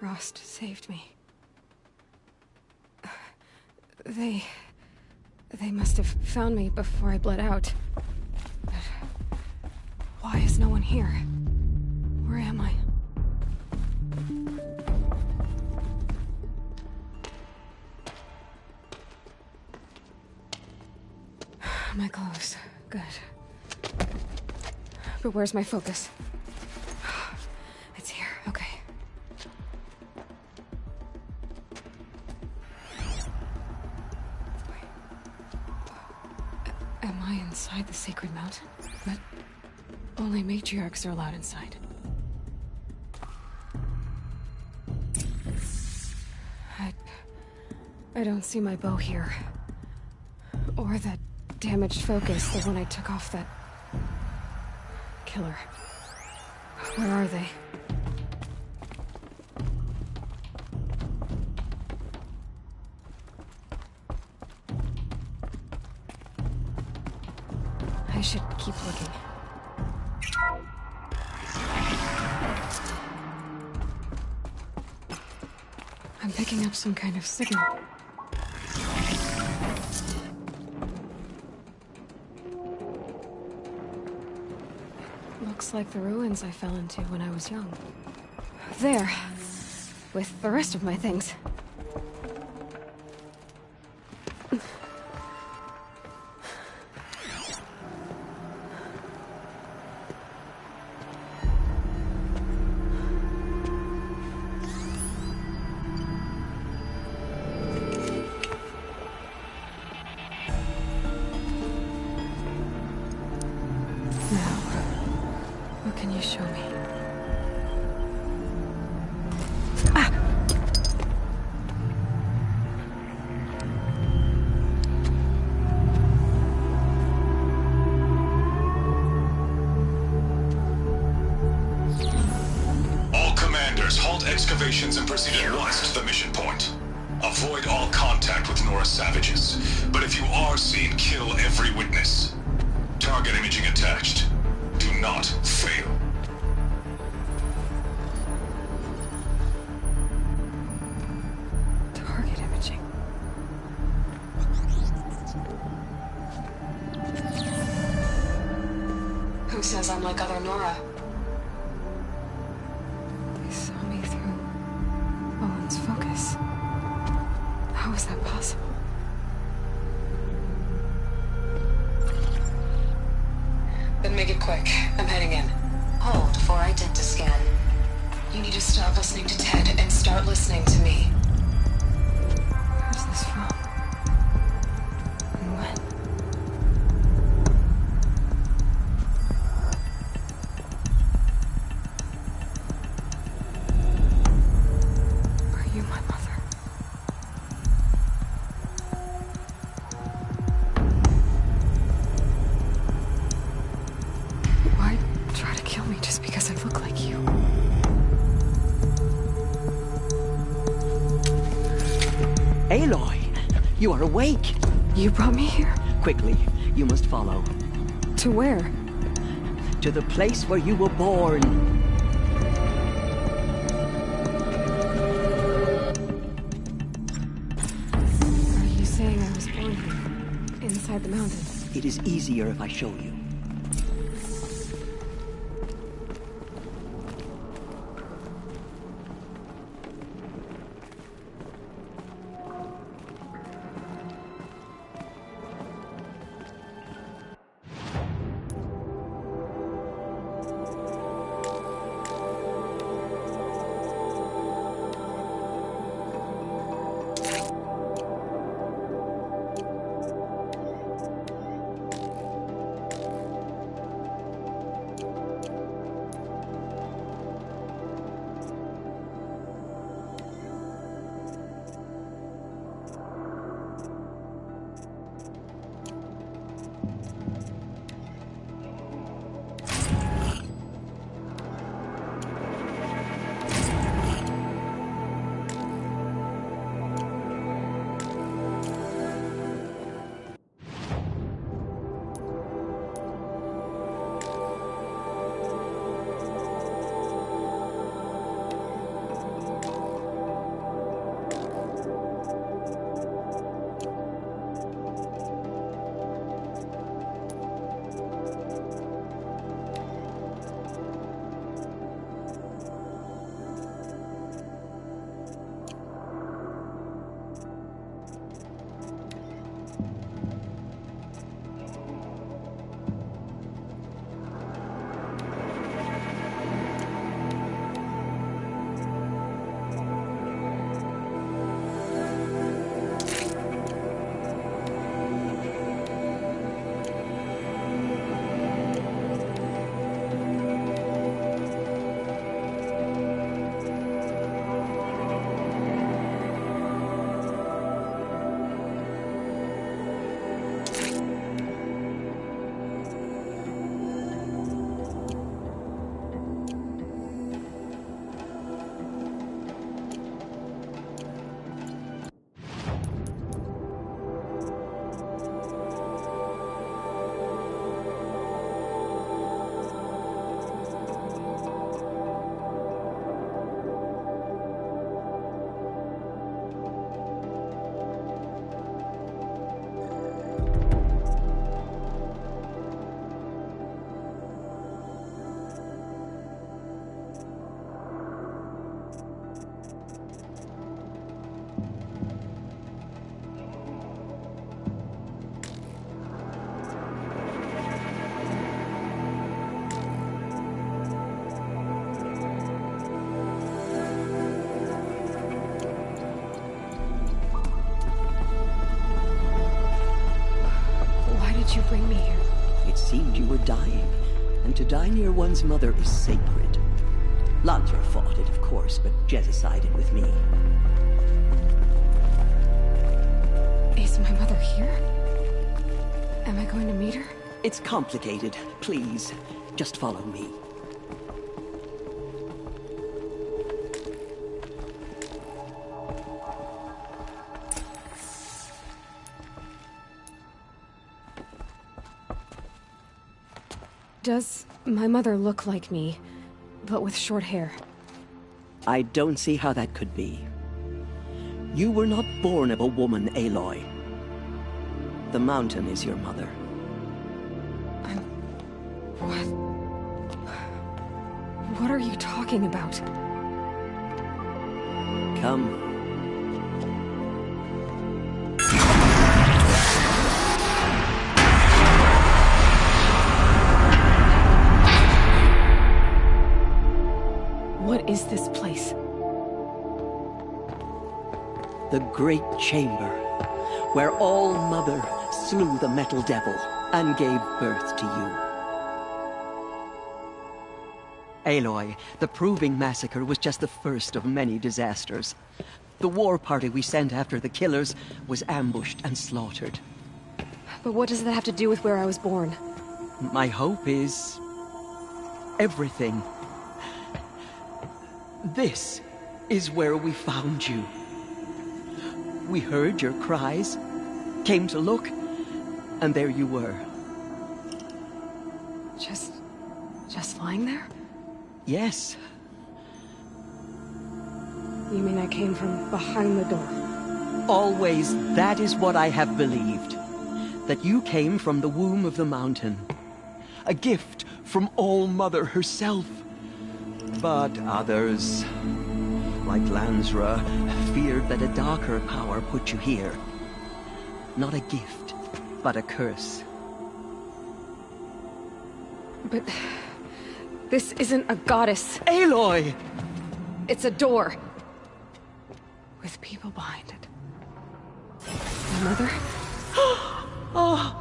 Rost saved me. They must have found me before I bled out. But why is no one here? Where am I? My clothes. Good. But where's my focus? It's here. Okay. Am I inside the sacred mountain? But only matriarchs are allowed inside. I don't see my bow here. Or that damaged focus, the one I took off that killer. Where are they? I should keep looking. I'm picking up some kind of signal. Looks like the ruins I fell into when I was young. There. With the rest of my things. Excavations and proceed at once to the mission point. Avoid all contact with Nora savages, but if you are seen, kill every witness. Target imaging attached. Do not fail. Target imaging. Who says I'm like other Nora? Focus. How is that possible? Then make it quick. I'm heading in. Hold for identiscan. You need to stop listening to Ted and start listening to me. Where's this from? And when? Aloy, you are awake. You brought me here? Quickly, you must follow. To where? To the place where you were born. Are you saying I was born here? Inside the mountain? It is easier if I show you. dying, and to die near one's mother is sacred. Lantra fought it, of course, but Jezza sided with me. Is my mother here? Am I going to meet her? It's complicated. Please, just follow me. Does my mother look like me, but with short hair? I don't see how that could be. You were not born of a woman, Aloy. The mountain is your mother. What? What are you talking about? Come. What is this place? The Great Chamber, where All-Mother slew the Metal Devil and gave birth to you. Aloy, the Proving Massacre was just the first of many disasters. The war party we sent after the killers was ambushed and slaughtered. But what does that have to do with where I was born? My hope is... everything. This is where we found you. We heard your cries, came to look, and there you were. Just lying there? Yes. You mean I came from behind the door? Always, that is what I have believed. That you came from the womb of the mountain. A gift from All-Mother herself. But others, like Lansra, feared that a darker power put you here. Not a gift, but a curse. But... this isn't a goddess. Aloy! It's a door. With people behind it. My mother? Oh!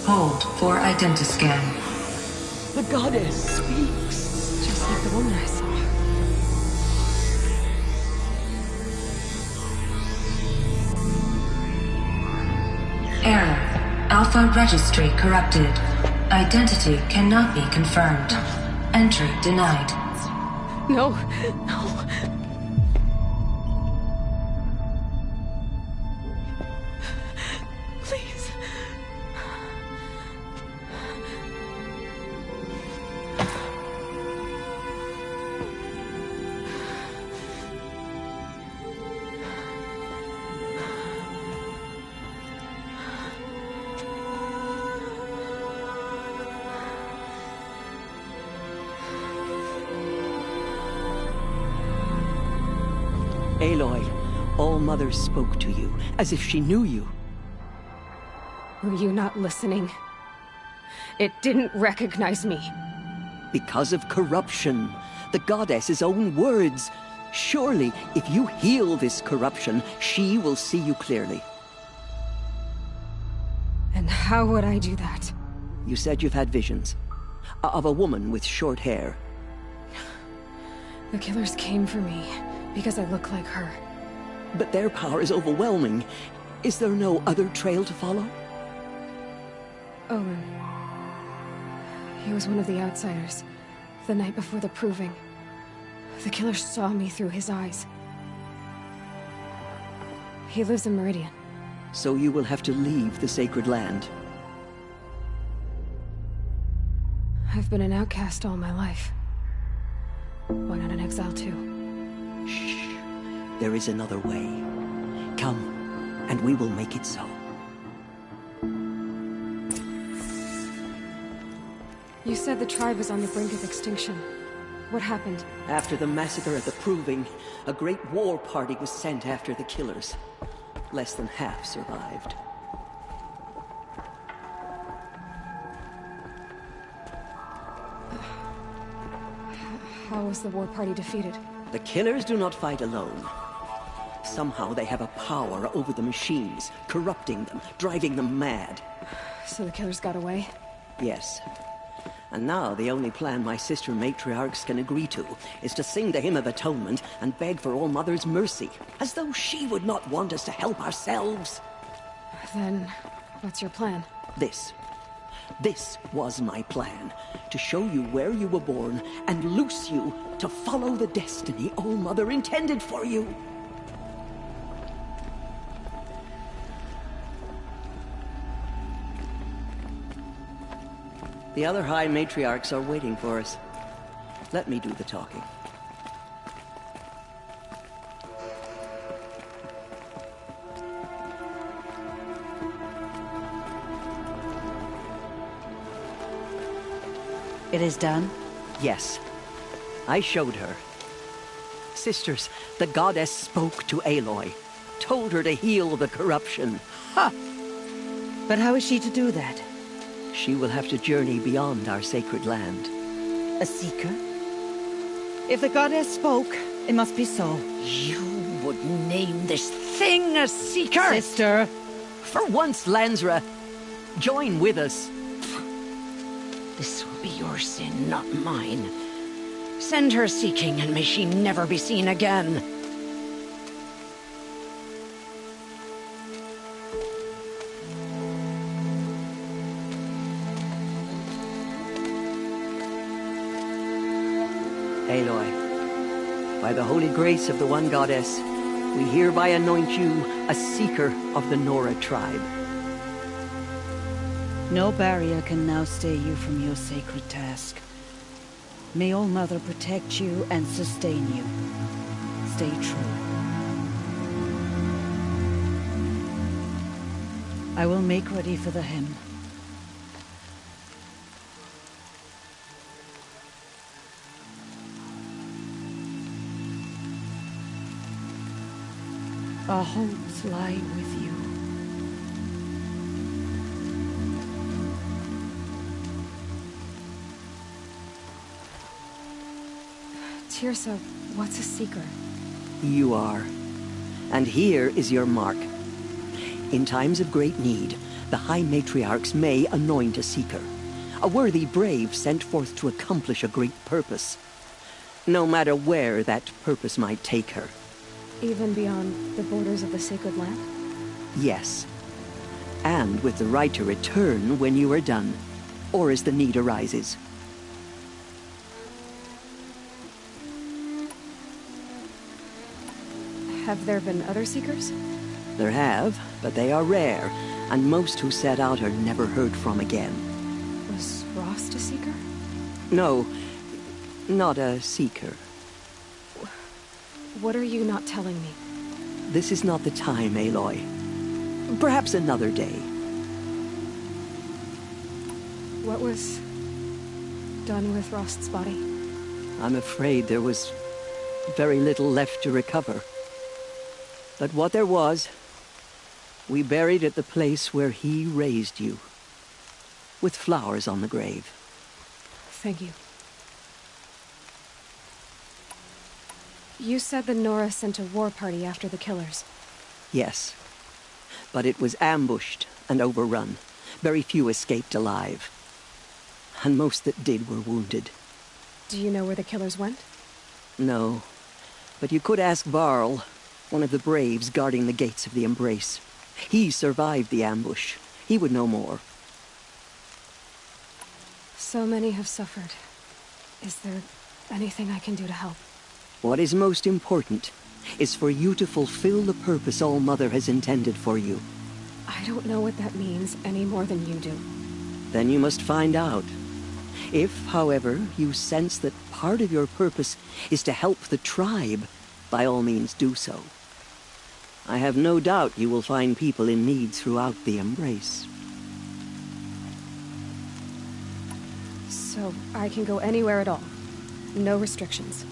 Hold for identiscan. The goddess speaks. Just like the woman I saw. Error. Alpha registry corrupted. Identity cannot be confirmed. Entry denied. No, no. Please. Aloy, All-Mother spoke to you, as if she knew you. Were you not listening? It didn't recognize me. Because of corruption. The goddess's own words. Surely, if you heal this corruption, she will see you clearly. And how would I do that? You said you've had visions. Of a woman with short hair. The killers came for me because I look like her. But their power is overwhelming. Is there no other trail to follow? Owen. He was one of the outsiders. The night before the Proving. The killers saw me through his eyes. He lives in Meridian. So you will have to leave the sacred land. I've been an outcast all my life. Why not an exile too? Shh. There is another way. Come, and we will make it so. You said the tribe was on the brink of extinction. What happened? After the massacre at the Proving, a great war party was sent after the killers. Less than half survived. How was the war party defeated? The killers do not fight alone. Somehow they have a power over the machines, corrupting them, driving them mad. So the killers got away? Yes. And now the only plan my sister matriarchs can agree to is to sing the Hymn of Atonement and beg for All Mother's mercy, as though she would not want us to help ourselves. Then, what's your plan? This was my plan. To show you where you were born and loose you to follow the destiny All Mother intended for you. The other High Matriarchs are waiting for us. Let me do the talking. It is done? Yes. I showed her. Sisters, the goddess spoke to Aloy, told her to heal the corruption. Ha! But how is she to do that? She will have to journey beyond our sacred land. A seeker? If the goddess spoke, it must be so. You would name this thing a seeker? Sister! For once, Lansra, join with us. This will be your sin, not mine. Send her seeking, and may she never be seen again. Aloy, by the holy grace of the one goddess, we hereby anoint you a seeker of the Nora tribe. No barrier can now stay you from your sacred task. May All Mother protect you and sustain you. Stay true. I will make ready for the hymn. Our hopes lie with you. Tirsa, what's a seeker? You are. And here is your mark. In times of great need, the High Matriarchs may anoint a seeker. A worthy brave sent forth to accomplish a great purpose. No matter where that purpose might take her. Even beyond the borders of the sacred land? Yes. And with the right to return when you are done, or as the need arises. Have there been other seekers? There have, but they are rare, and most who set out are never heard from again. Was Rost a seeker? No, not a seeker. What are you not telling me? This is not the time, Aloy. Perhaps another day. What was done with Rost's body? I'm afraid there was very little left to recover. But what there was, we buried at the place where he raised you, with flowers on the grave. Thank you. You said the Nora sent a war party after the killers. Yes, but it was ambushed and overrun. Very few escaped alive, and most that did were wounded. Do you know where the killers went? No, but you could ask Varl, one of the braves guarding the gates of the Embrace. He survived the ambush. He would know more. So many have suffered. Is there anything I can do to help? What is most important is for you to fulfill the purpose All Mother has intended for you. I don't know what that means any more than you do. Then you must find out. If, however, you sense that part of your purpose is to help the tribe, by all means do so. I have no doubt you will find people in need throughout the Embrace. So I can go anywhere at all? No restrictions?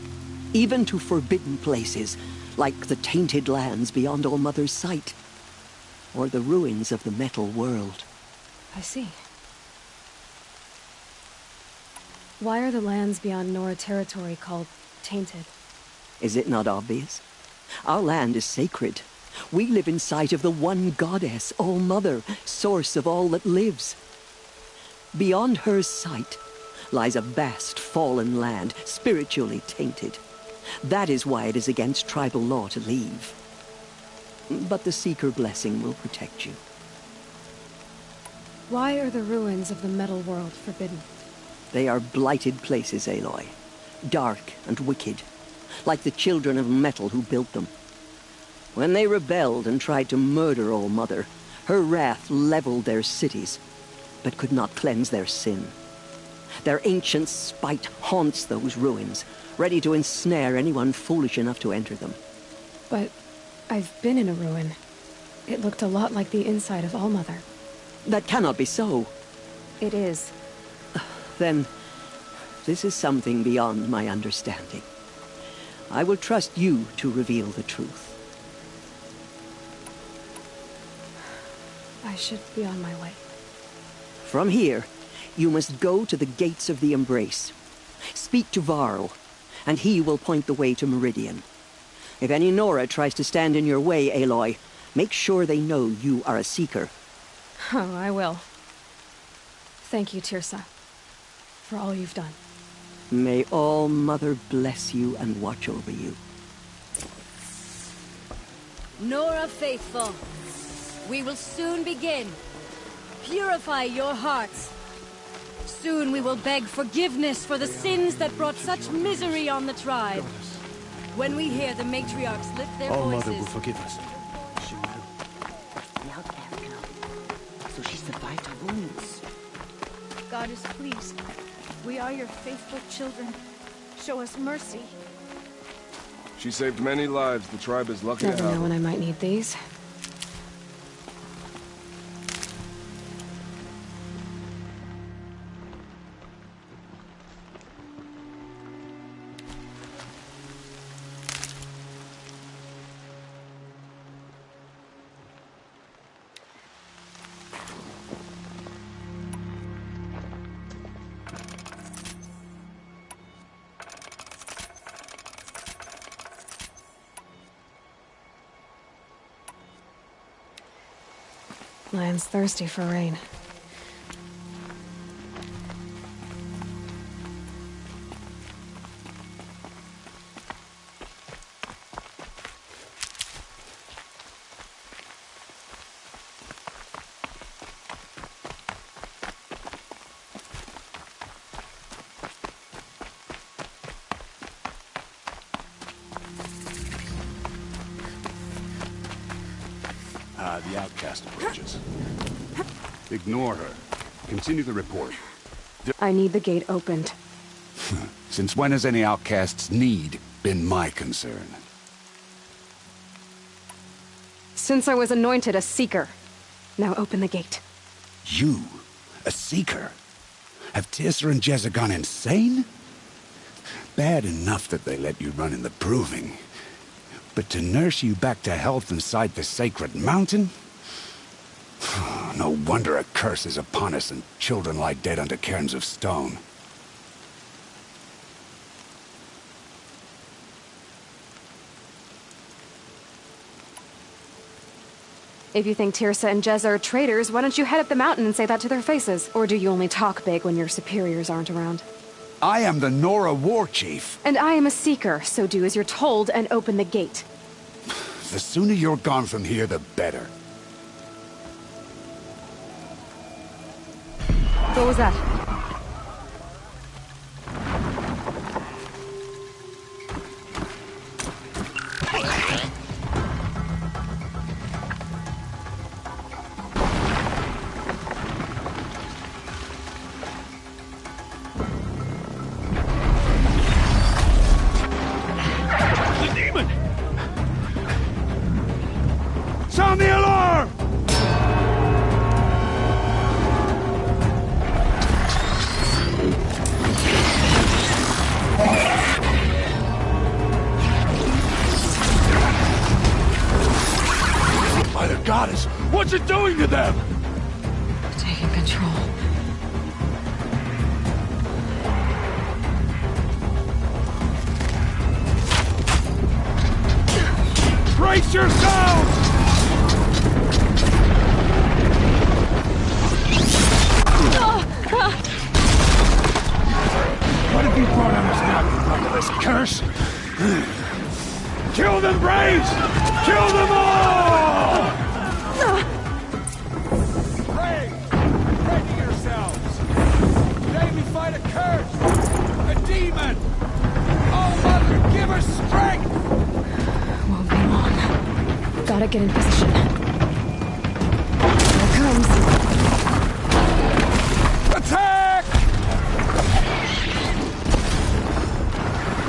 Even to forbidden places, like the tainted lands beyond All Mother's sight, or the ruins of the Metal World. I see. Why are the lands beyond Nora territory called tainted? Is it not obvious? Our land is sacred. We live in sight of the one goddess, All-Mother, source of all that lives. Beyond her sight lies a vast fallen land, spiritually tainted. That is why it is against tribal law to leave. But the Seeker blessing will protect you. Why are the ruins of the metal world forbidden? They are blighted places, Aloy. Dark and wicked, like the children of metal who built them. When they rebelled and tried to murder All-Mother, her wrath leveled their cities, but could not cleanse their sin. Their ancient spite haunts those ruins, ready to ensnare anyone foolish enough to enter them. But I've been in a ruin. It looked a lot like the inside of All-Mother. That cannot be so. It is. Then, this is something beyond my understanding. I will trust you to reveal the truth. I should be on my way. From here, you must go to the gates of the Embrace. Speak to Varl, and he will point the way to Meridian. If any Nora tries to stand in your way, Aloy, make sure they know you are a Seeker. Oh, I will. Thank you, Tirsa, for all you've done. May All-Mother bless you and watch over you. Nora Faithful, we will soon begin. Purify your hearts. Soon we will beg forgiveness for the sins that brought such misery on the tribe. When we hear the matriarchs lift their All-Mother voices... will forgive us. She will. The outcast now. So she survived her wounds. God is pleased. We are your faithful children. Show us mercy. She saved many lives. The tribe is lucky to Never have know her. when I might need these. Lion's thirsty for rain. The outcast approaches. Ignore her. Continue the report. I need the gate opened. Since when has any outcast's need been my concern? Since I was anointed a Seeker. Now open the gate. You? A Seeker? Have Tirsa and Jezza gone insane? Bad enough that they let you run in the Proving. But to nurse you back to health inside the sacred mountain? No wonder a curse is upon us and children lie dead under cairns of stone. If you think Tirsa and Jezza are traitors, why don't you head up the mountain and say that to their faces? Or do you only talk big when your superiors aren't around? I am the Nora War Chief. And I am a Seeker, so do as you're told and open the gate. The sooner you're gone from here, the better. What was that? The demon! Sound the alarm! By the goddess, what's it doing to them? Taking control. Brace yourselves! What have you brought on us now, you motherless curse? Kill them, Braves! Kill them all! Ready yourselves! Today we fight a curse! A demon! Oh, Mother, give her strength! Won't be long. Gotta get in position. Here it comes. Attack!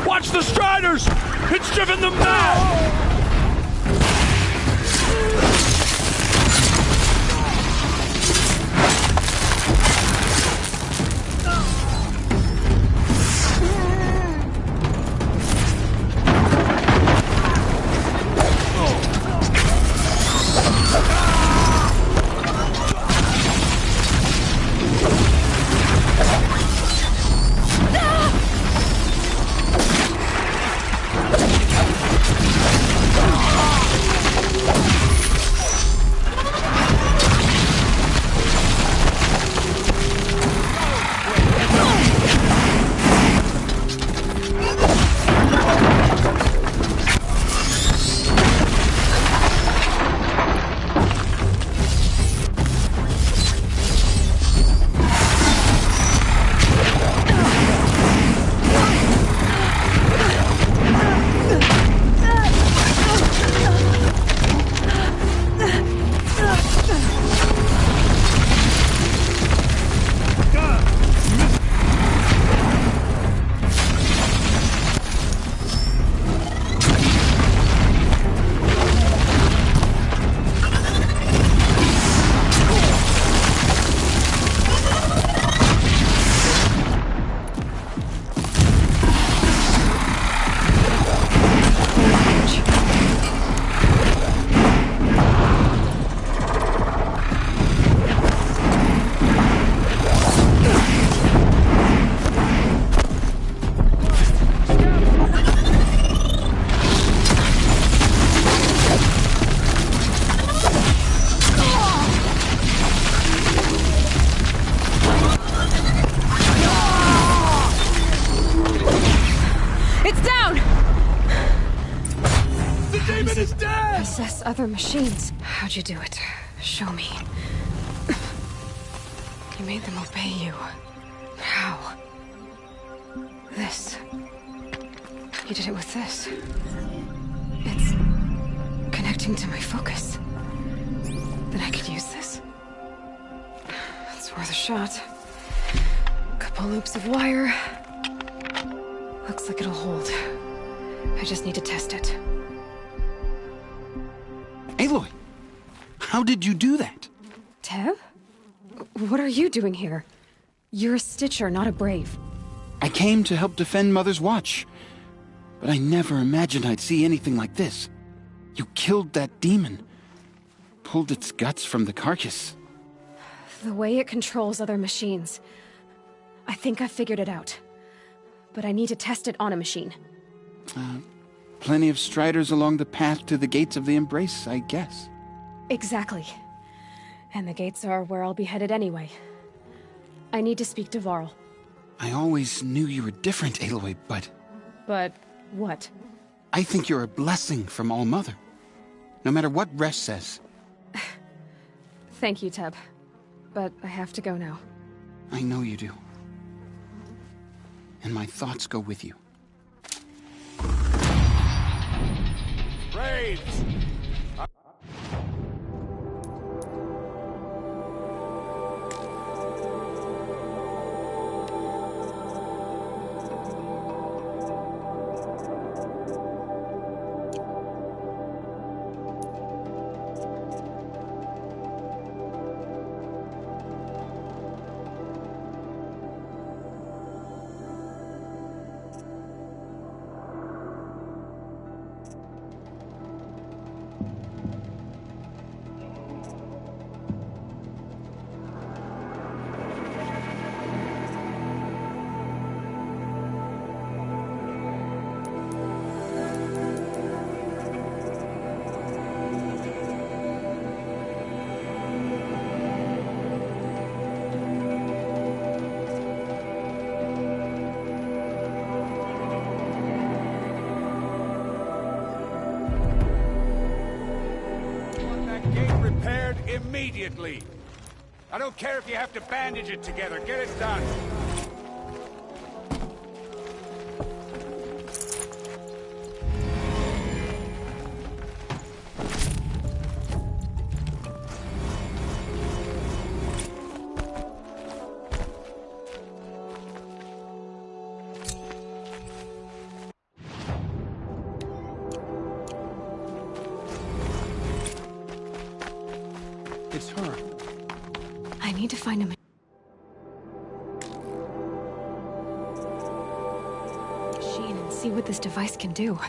Watch the Striders! It's driven them mad! Possess other machines. How'd you do it? Show me. You made them obey you. How? This. You did it with this. It's connecting to my focus. Then I could use this. It's worth a shot. Couple loops of wire. Looks like it'll hold. I just need to test it. Aloy, how did you do that? Tev? What are you doing here? You're a Stitcher, not a Brave. I came to help defend Mother's Watch, but I never imagined I'd see anything like this. You killed that demon, pulled its guts from the carcass. The way it controls other machines. I think I figured it out. But I need to test it on a machine. Plenty of Striders along the path to the gates of the Embrace, I guess. Exactly. And the gates are where I'll be headed anyway. I need to speak to Varl. I always knew you were different, Aloy, but... But what? I think you're a blessing from All-Mother. No matter what Resh says. Thank you, Teb. But I have to go now. I know you do. And my thoughts go with you. Braves! immediately! I don't care if you have to bandage it together. Get it done! It's her. I need to find a machine and see what this device can do.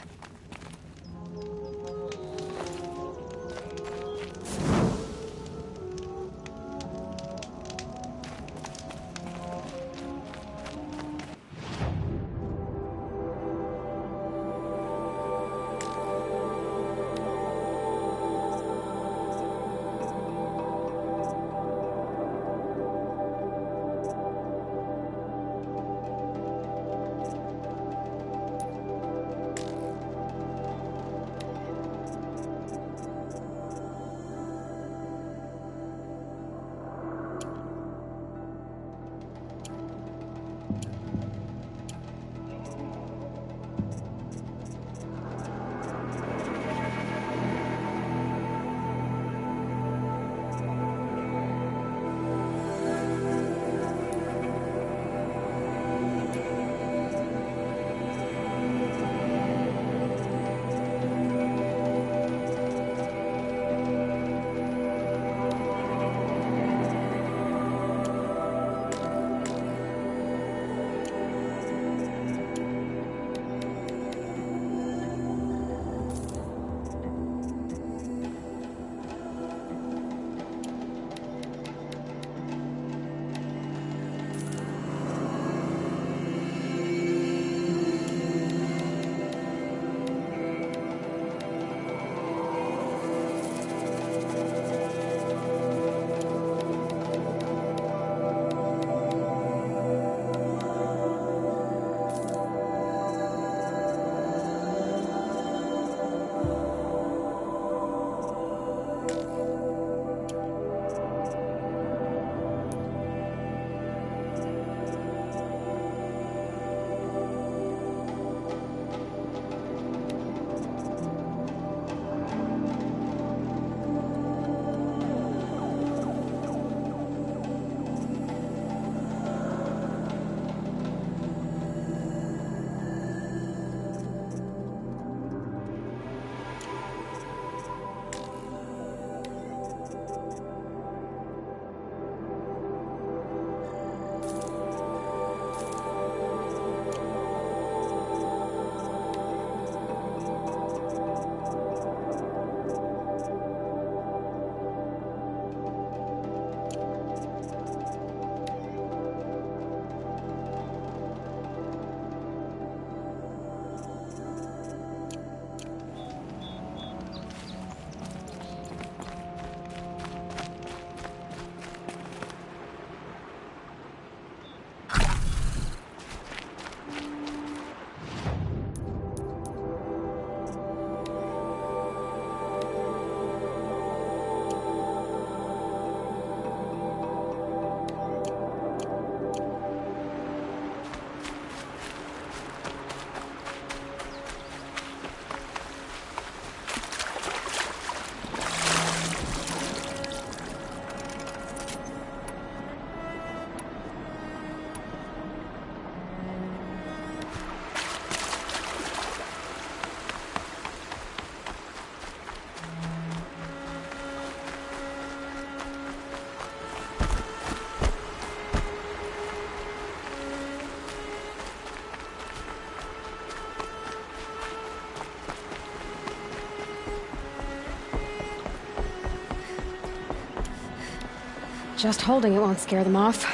Just holding it won't scare them off.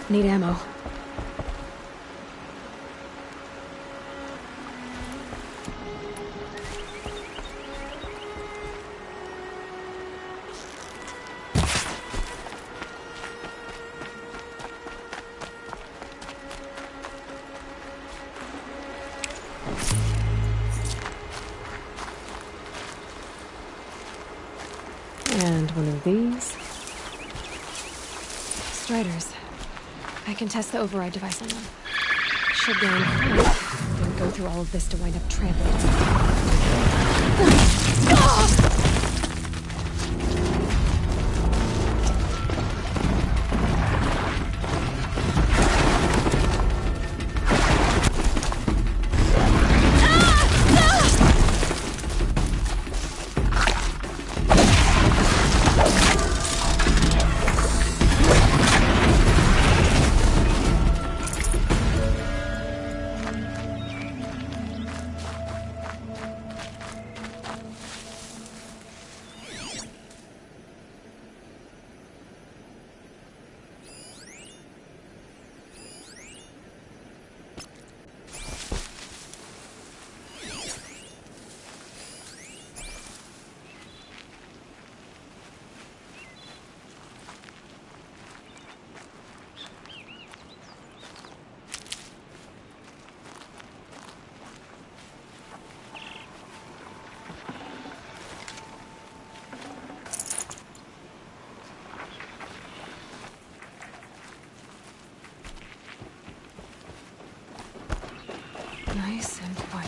Need ammo. And one of these. Striders. I can test the override device on them. Should be on point. Didn't go through all of this to wind up trampled. Nice and quiet.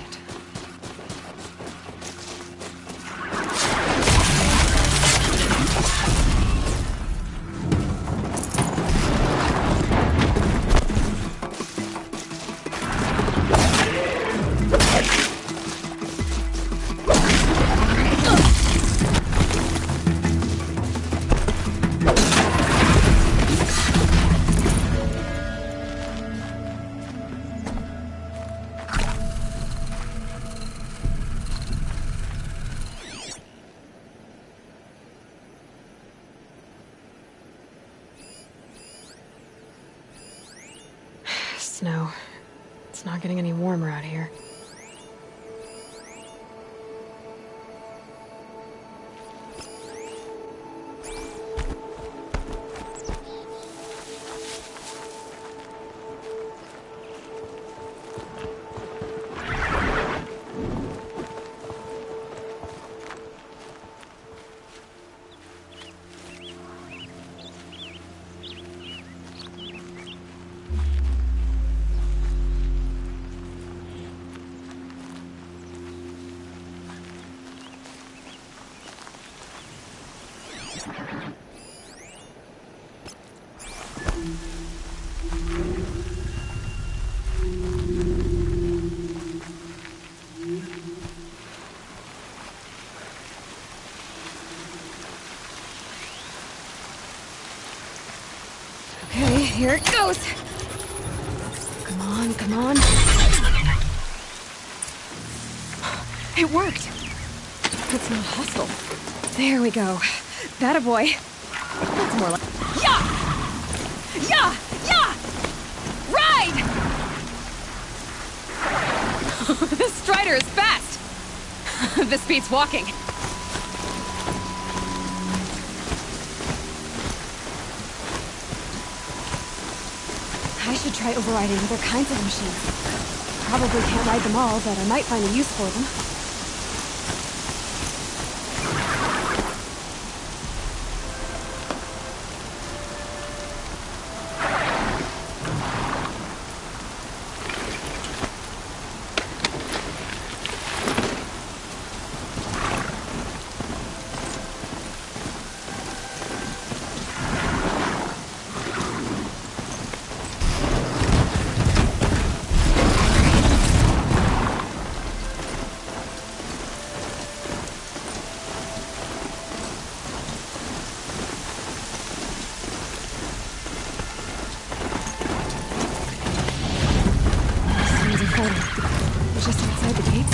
Snow. It's not getting any warmer out here. Okay, here it goes. Come on, come on. It worked. It's not hostile. There we go. That a boy. That's more like... Yeah! Yeah! Yeah! Ride! This Strider is fast. This beats walking. I should try overriding other kinds of machines. Probably can't ride them all, but I might find a use for them.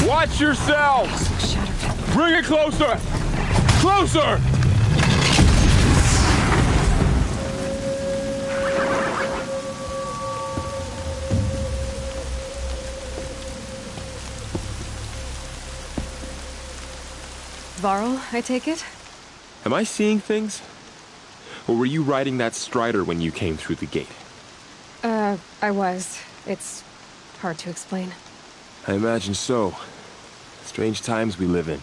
Watch yourselves! Bring it closer! Closer! Varl, I take it? Am I seeing things? Or were you riding that Strider when you came through the gate? I was. It's hard to explain. I imagine so. Strange times we live in.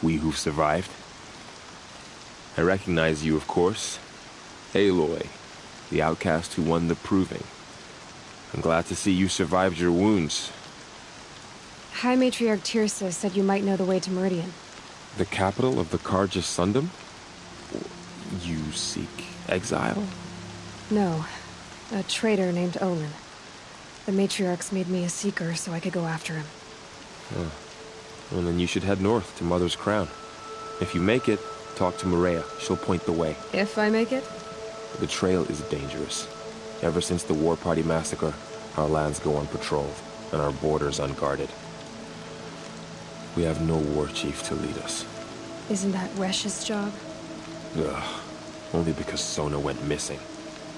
We who've survived. I recognize you, of course. Aloy. the outcast who won the proving. I'm glad to see you survived your wounds. High Matriarch Tirsa said you might know the way to Meridian. The capital of the Carja Sundom? You seek exile? No. A traitor named Olin. The Matriarchs made me a seeker so I could go after him. Huh. Well, then you should head north to Mother's Crown. If you make it, talk to Maria. She'll point the way. If I make it? The trail is dangerous. Ever since the War Party massacre, our lands go unpatrolled, and our borders unguarded. We have no war chief to lead us. Isn't that Resh's job? Ugh. Only because Sona went missing.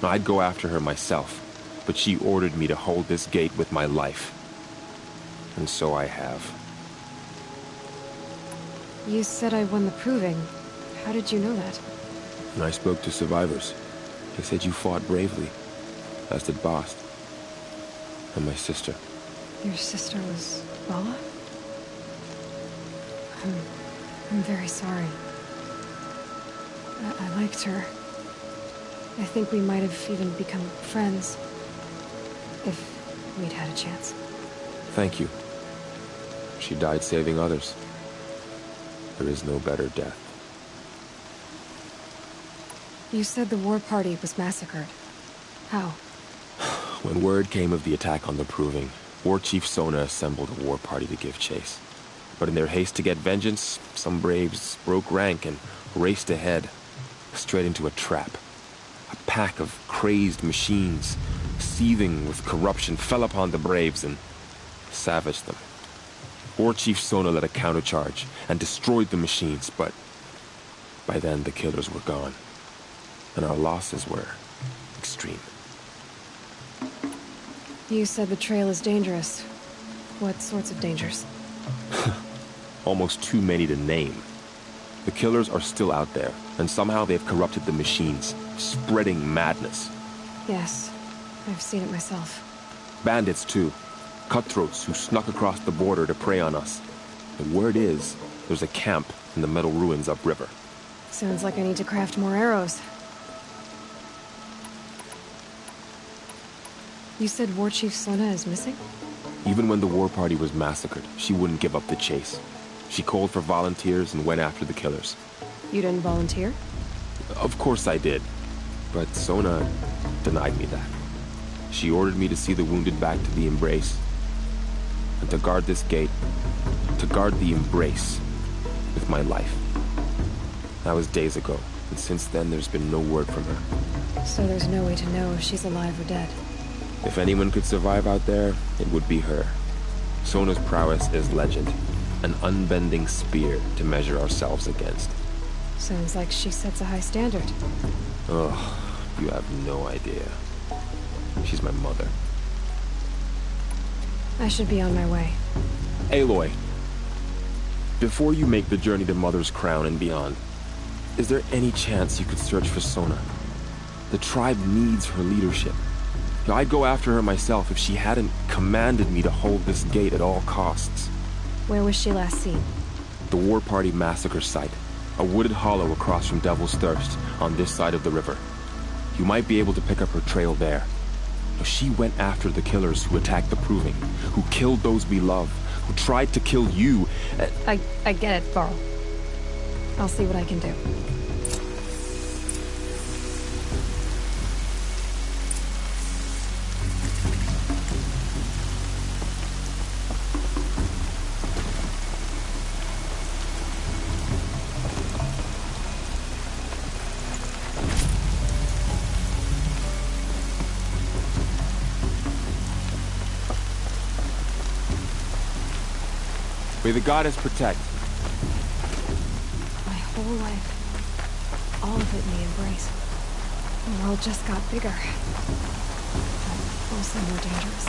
I'd go after her myself, but she ordered me to hold this gate with my life. And so I have. You said I won the proving. How did you know that? And I spoke to survivors. They said you fought bravely, as did Bast. And my sister. Your sister was Bala? I'm very sorry. I liked her. I think we might have even become friends. If we'd had a chance. Thank you. She died saving others. There is no better death. You said the war party was massacred. How? When word came of the attack on the Proving, War Chief Sona assembled a war party to give chase. But in their haste to get vengeance, some braves broke rank and raced ahead, straight into a trap. A pack of crazed machines, seething with corruption, fell upon the braves and savaged them. War Chief Sona led a countercharge and destroyed the machines, but by then the killers were gone, and our losses were extreme. You said the trail is dangerous. What sorts of dangers? Almost too many to name. The killers are still out there, and somehow they've corrupted the machines, spreading madness. Yes, I've seen it myself. Bandits, too. Cutthroats who snuck across the border to prey on us. The word is, there's a camp in the metal ruins upriver. Sounds like I need to craft more arrows. You said War Chief Sona is missing? Even when the war party was massacred, she wouldn't give up the chase. She called for volunteers and went after the killers. You didn't volunteer? Of course I did. But Sona denied me that. She ordered me to see the wounded back to the Embrace. And to guard this gate. To guard the Embrace. With my life. That was days ago. And since then, there's been no word from her. So there's no way to know if she's alive or dead. If anyone could survive out there, it would be her. Sona's prowess is legend. An unbending spear to measure ourselves against. Sounds like she sets a high standard. Oh, you have no idea. She's my mother. I should be on my way. Aloy, before you make the journey to Mother's Crown and beyond, is there any chance you could search for Sona? The tribe needs her leadership. I'd go after her myself if she hadn't commanded me to hold this gate at all costs. Where was she last seen? The War Party massacre site. A wooded hollow across from Devil's Thirst, on this side of the river. You might be able to pick up her trail there. She went after the killers who attacked the Proving, who killed those we love, who tried to kill you. I get it, Varl. I'll see what I can do. May the goddess protect. My whole life, all of it in the Embrace. The world just got bigger. But also more dangerous.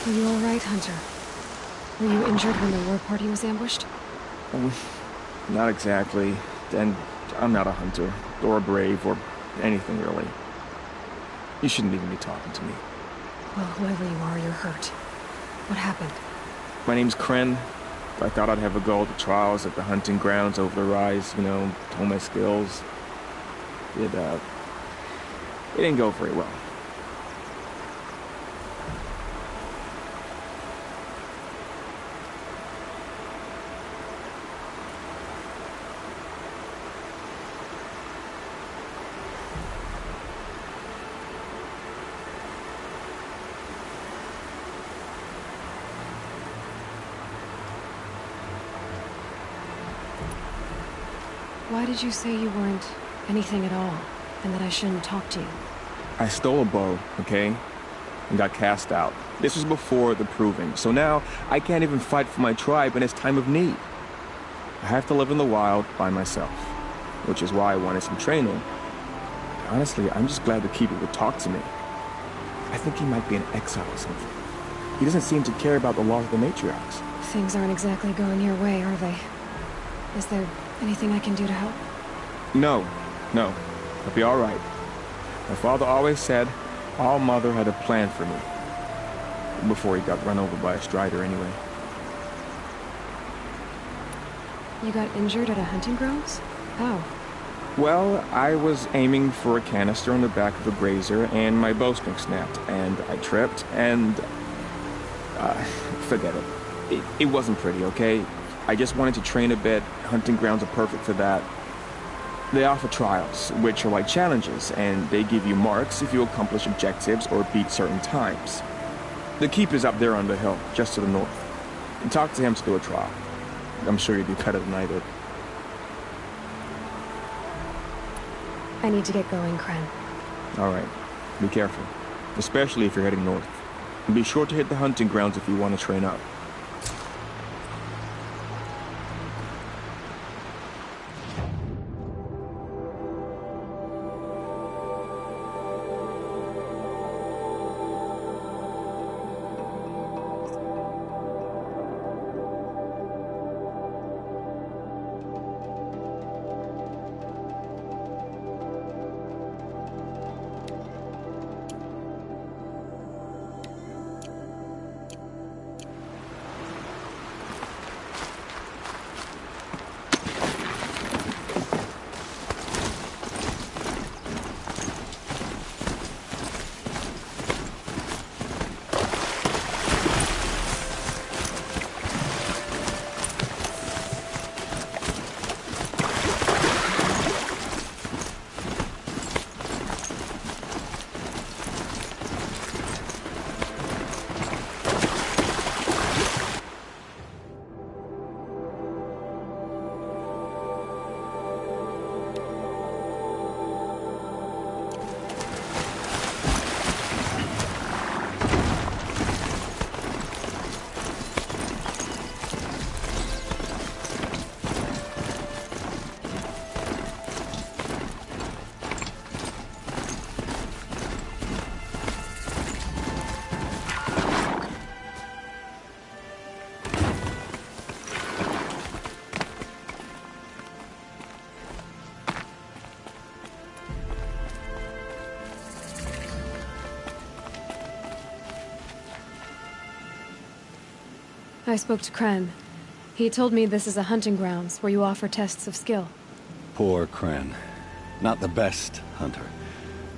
Are you alright, Hunter? Were you injured when the war party was ambushed? Not exactly. And I'm not a hunter, or a brave, or anything really. You shouldn't even be talking to me. Well, whoever you are, you're hurt. What happened? My name's Kren. I thought I'd have a go at the trials at the hunting grounds over the rise, you know, hone my skills. It didn't go very well. Why did you say you weren't anything at all, and that I shouldn't talk to you? I stole a bow, okay? And got cast out. This was before the proving, so now I can't even fight for my tribe in its time of need. I have to live in the wild by myself, which is why I wanted some training. Honestly, I'm just glad the Keeper would talk to me. I think he might be in exile or something. He doesn't seem to care about the laws of the matriarchs. Things aren't exactly going your way, are they? Is there anything I can do to help? No. I'll be all right. My father always said All Mother had a plan for me. Before he got run over by a strider, anyway. You got injured at a hunting grounds? How? Well, I was aiming for a canister on the back of a grazer, and my bowstring snapped, and I tripped, and... forget it. It wasn't pretty, okay? I just wanted to train a bit. Hunting grounds are perfect for that. They offer trials, which are like challenges, and they give you marks if you accomplish objectives or beat certain times. The Keeper's up there on the hill, just to the north. And talk to him to do a trial. I'm sure you'd do better than I did. I need to get going, Kren. All right. Be careful. Especially if you're heading north. And be sure to hit the hunting grounds if you want to train up. I spoke to Kren. He told me this is a hunting grounds where you offer tests of skill. Poor Kren. Not the best hunter,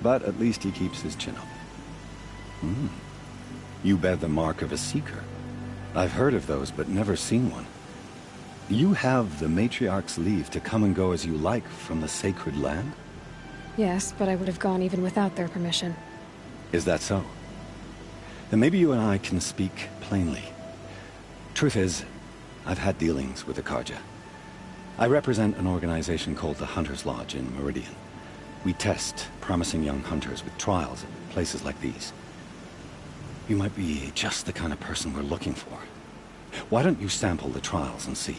but at least he keeps his chin up. You bear the mark of a seeker. I've heard of those, but never seen one. You have the Matriarch's leave to come and go as you like from the sacred land? Yes, but I would have gone even without their permission. Is that so? Then maybe you and I can speak plainly. Truth is, I've had dealings with the Karja. I represent an organization called the Hunter's Lodge in Meridian. We test promising young hunters with trials at places like these. You might be just the kind of person we're looking for. Why don't you sample the trials and see?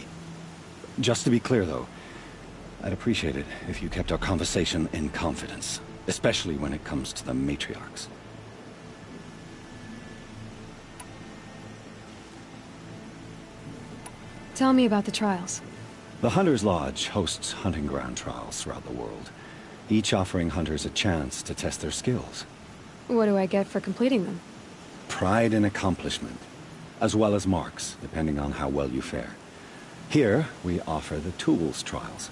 Just to be clear, though, I'd appreciate it if you kept our conversation in confidence, especially when it comes to the matriarchs. Tell me about the trials. The Hunter's Lodge hosts hunting ground trials throughout the world, each offering hunters a chance to test their skills. What do I get for completing them? Pride in accomplishment, as well as marks, depending on how well you fare. Here, we offer the tools trials.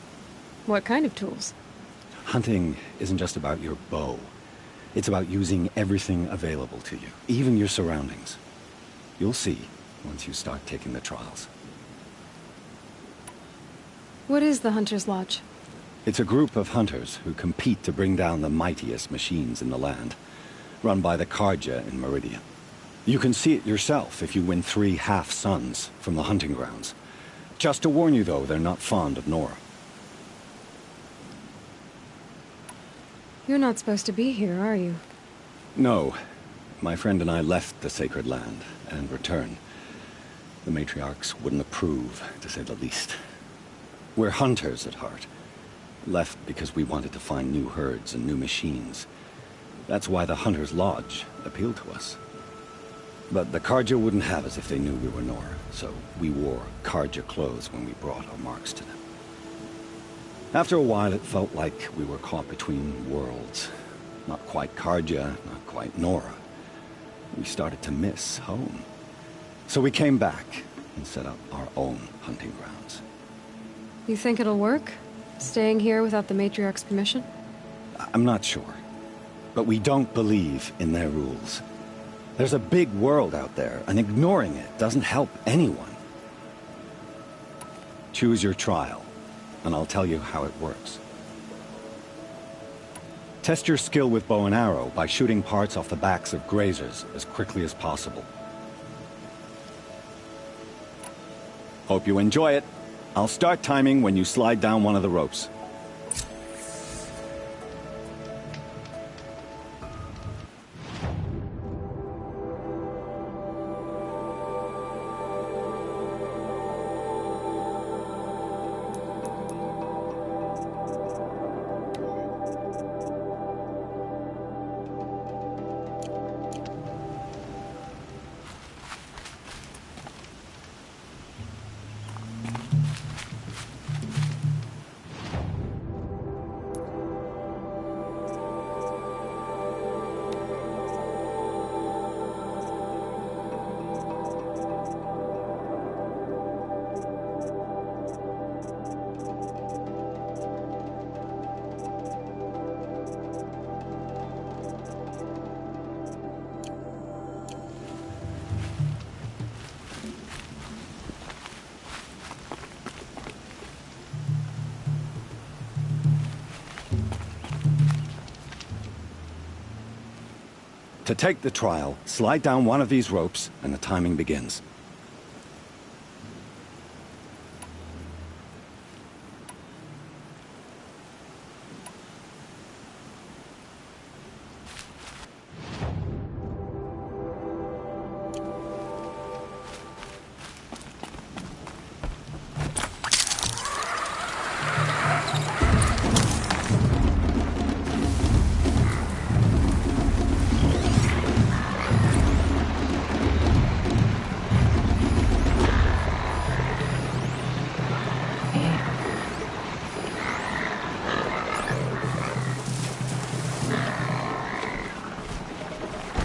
What kind of tools? Hunting isn't just about your bow. It's about using everything available to you, even your surroundings. You'll see once you start taking the trials. What is the Hunter's Lodge? It's a group of hunters who compete to bring down the mightiest machines in the land, run by the Carja in Meridian. You can see it yourself if you win 3 half-suns from the hunting grounds. Just to warn you, though, they're not fond of Nora. You're not supposed to be here, are you? No. My friend and I left the sacred land and returned. The matriarchs wouldn't approve, to say the least. We're hunters at heart. Left because we wanted to find new herds and new machines. That's why the Hunter's Lodge appealed to us. But the Carja wouldn't have us if they knew we were Nora, so we wore Carja clothes when we brought our marks to them. After a while, it felt like we were caught between worlds. Not quite Carja, not quite Nora. We started to miss home. So we came back and set up our own hunting grounds. You think it'll work? Staying here without the matriarch's permission? I'm not sure. But we don't believe in their rules. There's a big world out there, and ignoring it doesn't help anyone. Choose your trial, and I'll tell you how it works. Test your skill with bow and arrow by shooting parts off the backs of grazers as quickly as possible. Hope you enjoy it. I'll start timing when you slide down one of the ropes. To take the trial, slide down one of these ropes, and the timing begins.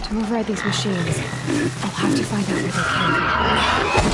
To override these machines, I'll have to find out where they came from.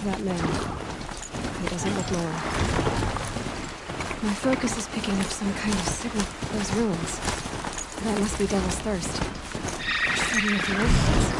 That man. He doesn't look normal. My focus is picking up some kind of signal. Those ruins. That must be Devil's Thirst. Setting up the ordnance.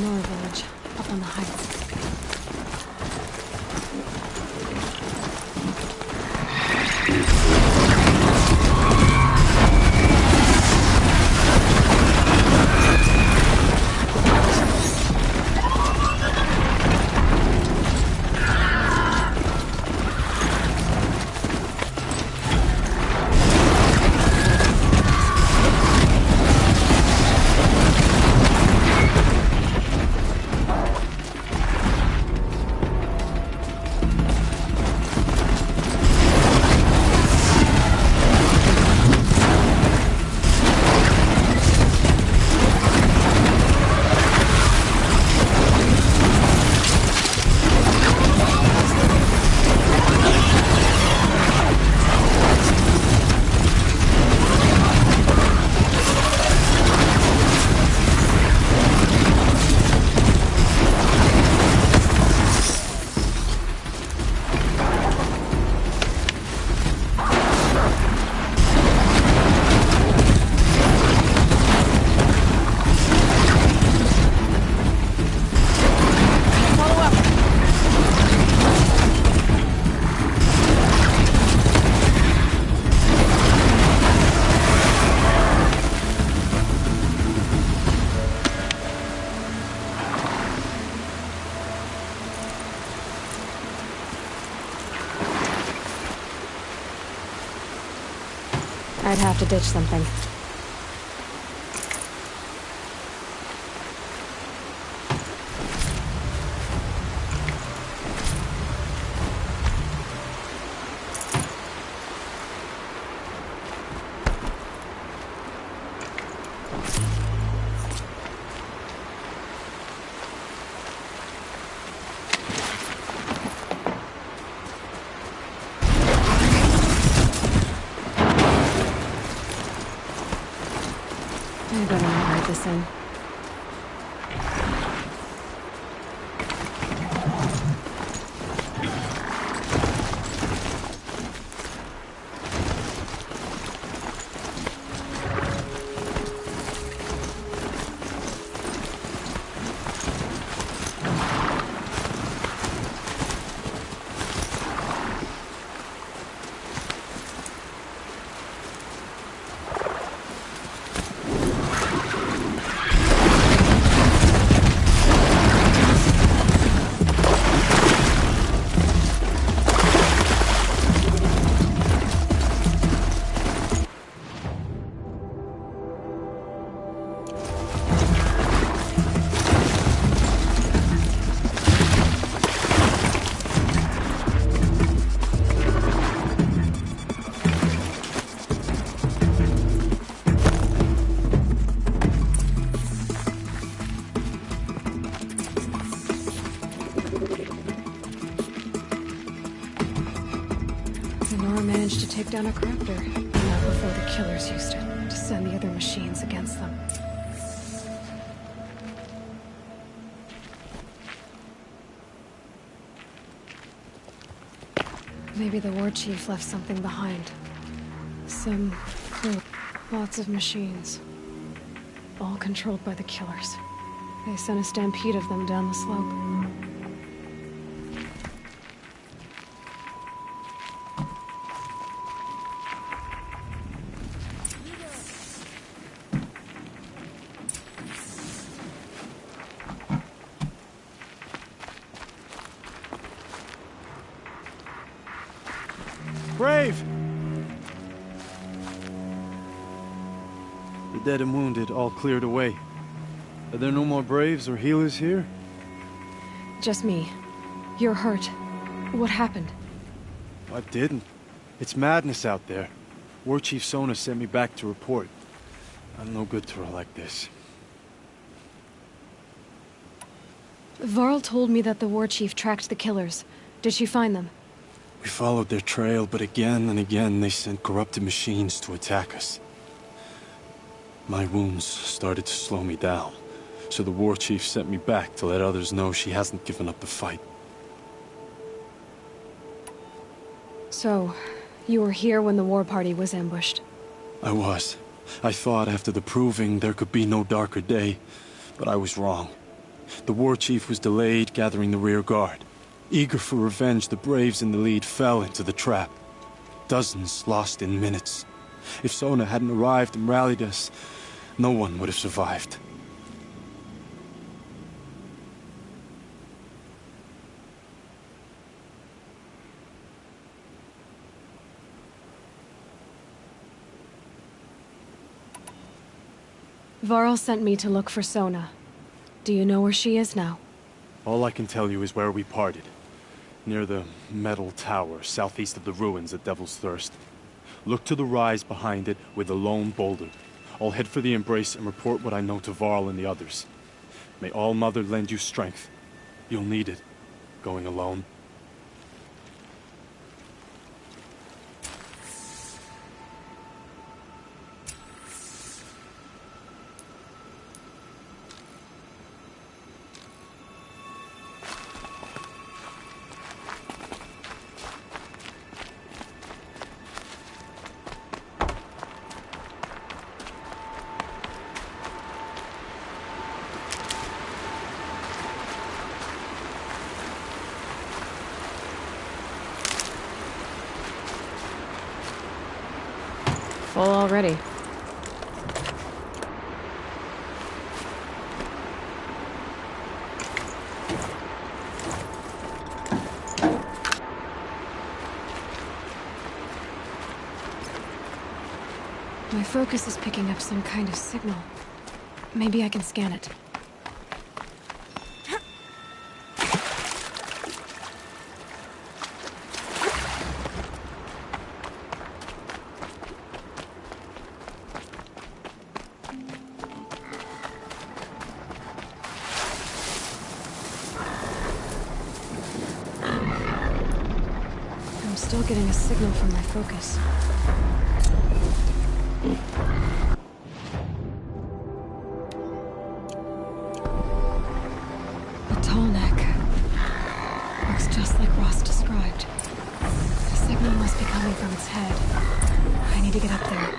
Nora village, up on the heights. I'd have to ditch something. I better not write this in. Nora managed to take down a corruptor, not before the killers used it to send the other machines against them. Maybe the war chief left something behind. Some clue. Lots of machines. All controlled by the killers. They sent a stampede of them down the slope. Brave! The dead and wounded all cleared away. Are there no more Braves or healers here? Just me. You're hurt. What happened? I didn't. It's madness out there. War Chief Sona sent me back to report. I'm no good to her like this. Varl told me that the War Chief tracked the killers. Did she find them? We followed their trail, but again and again they sent corrupted machines to attack us. My wounds started to slow me down, so the War Chief sent me back to let others know she hasn't given up the fight. So, you were here when the war party was ambushed? I was. I thought after the proving there could be no darker day, but I was wrong. The War Chief was delayed gathering the rear guard. Eager for revenge, the Braves in the lead fell into the trap. Dozens lost in minutes. If Sona hadn't arrived and rallied us, no one would have survived. Varl sent me to look for Sona. Do you know where she is now? All I can tell you is where we parted. Near the metal tower, southeast of the ruins at Devil's Thirst. Look to the rise behind it with a lone boulder. I'll head for the embrace and report what I know to Varl and the others. May All Mother lend you strength. You'll need it, going alone. Full already. My focus is picking up some kind of signal. Maybe I can scan it. I'm still getting a signal from my focus. A tall neck. Looks just like Ross described. The signal must be coming from its head. I need to get up there.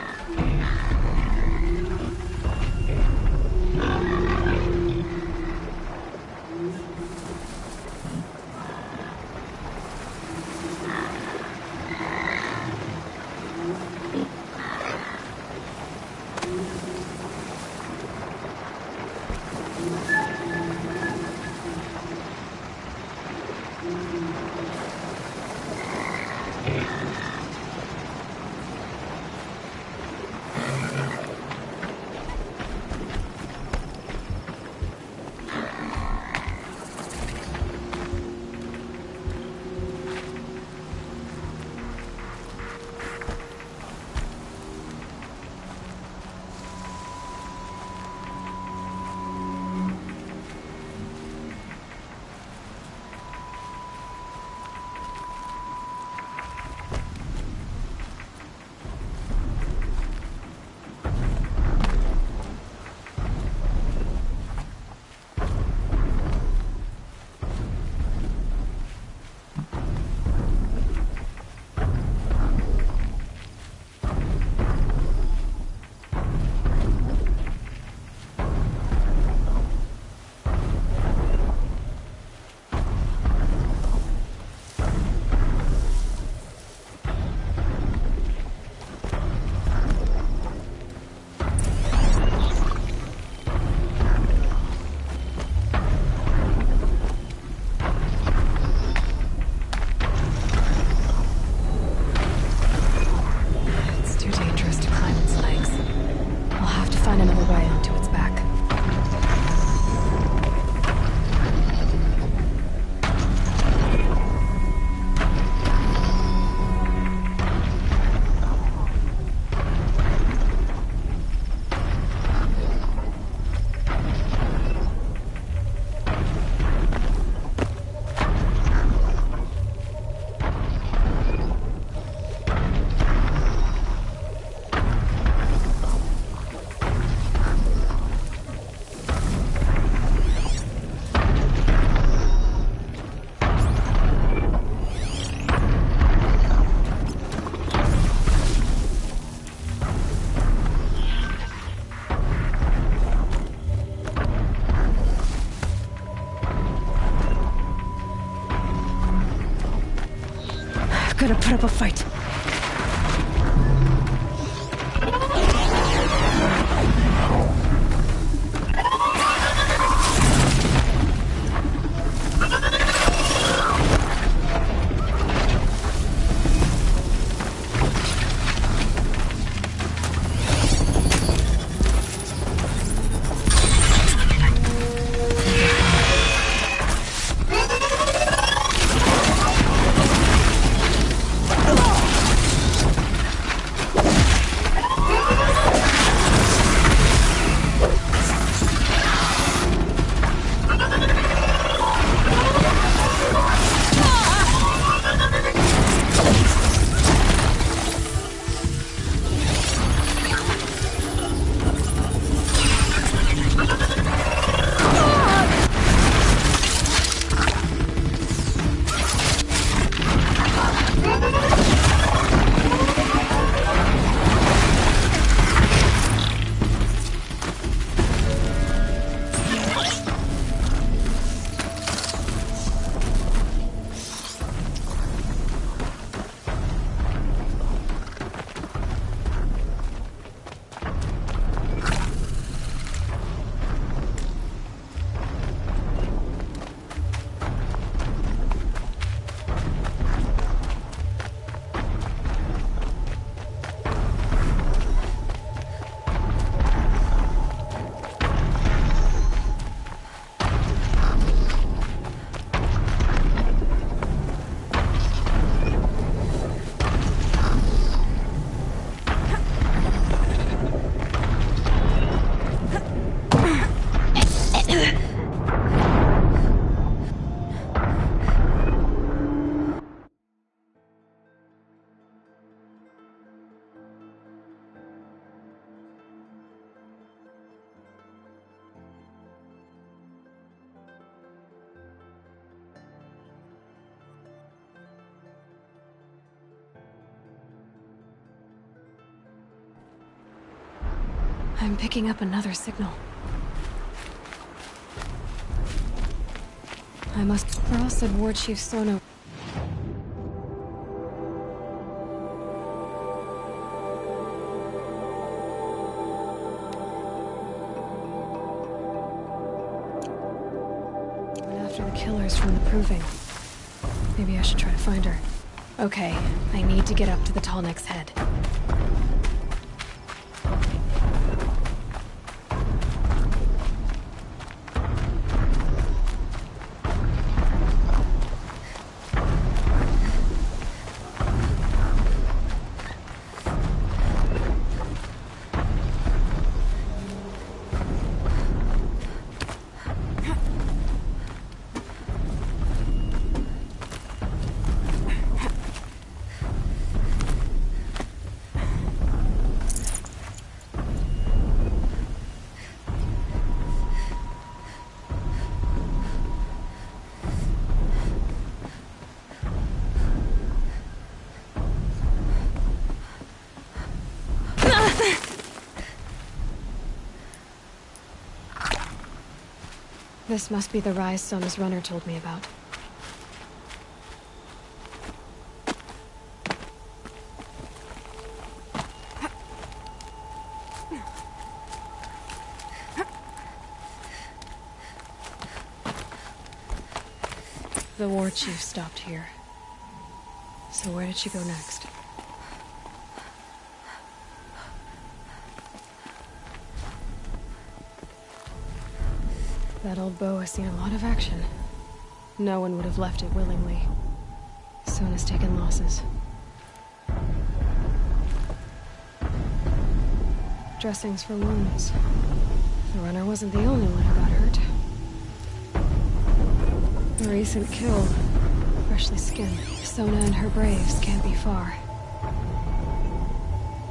put up a fight. I'm picking up another signal. I must... Earl said War Chief Sono... went after the killers from the Proving. Maybe I should try to find her. Okay, I need to get up to the Tallneck's head. This must be the rise Sona's runner told me about. The war chief stopped here. So where did she go next? That old bow has seen a lot of action. No one would have left it willingly. Sona's taken losses. Dressings for wounds. The runner wasn't the only one who got hurt. A recent kill. Freshly skinned. Sona and her braves can't be far.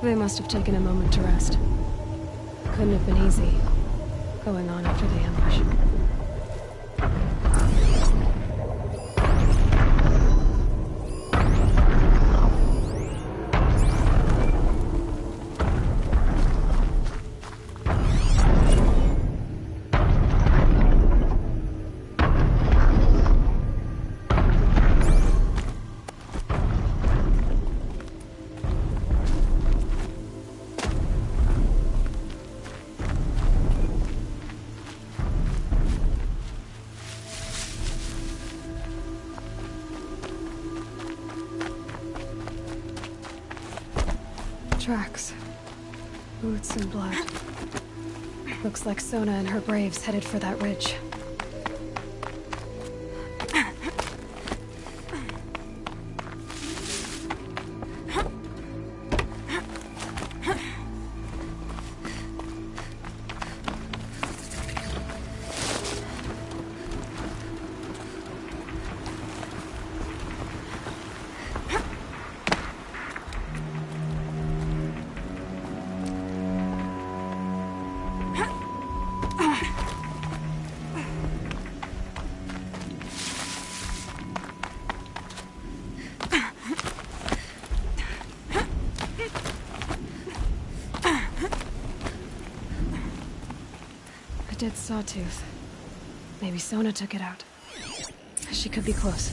They must have taken a moment to rest. Couldn't have been easy, going on after the ambush. tracks. Boots and blood. Looks like Sona and her braves headed for that ridge. Dead sawtooth. Maybe Sona took it out. She could be close.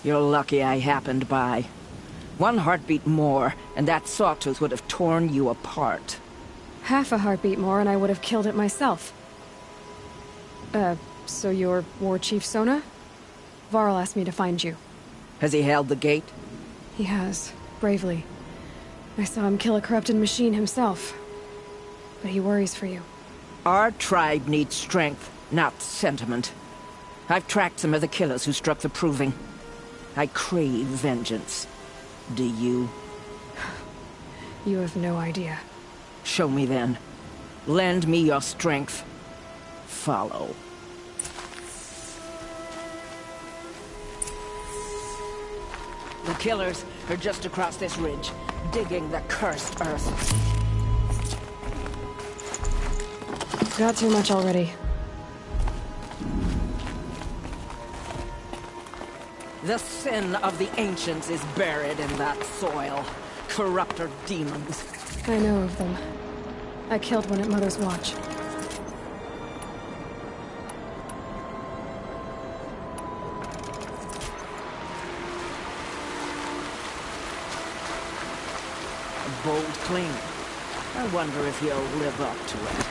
You're lucky I happened by. One heartbeat more, and that sawtooth would have torn you apart. Half a heartbeat more and I would have killed it myself. So you're War Chief Sona? Varl asked me to find you. Has he held the gate? He has, bravely. I saw him kill a corrupted machine himself. But he worries for you. Our tribe needs strength, not sentiment. I've tracked some of the killers who struck the Proving. I crave vengeance. Do you? You have no idea. Show me then. Lend me your strength. Follow. The killers are just across this ridge, digging the cursed earth. Got too much already. The sin of the ancients is buried in that soil. Corrupter demons. I know of them. I killed one at Mother's Watch. A bold claim. I wonder if he'll live up to it.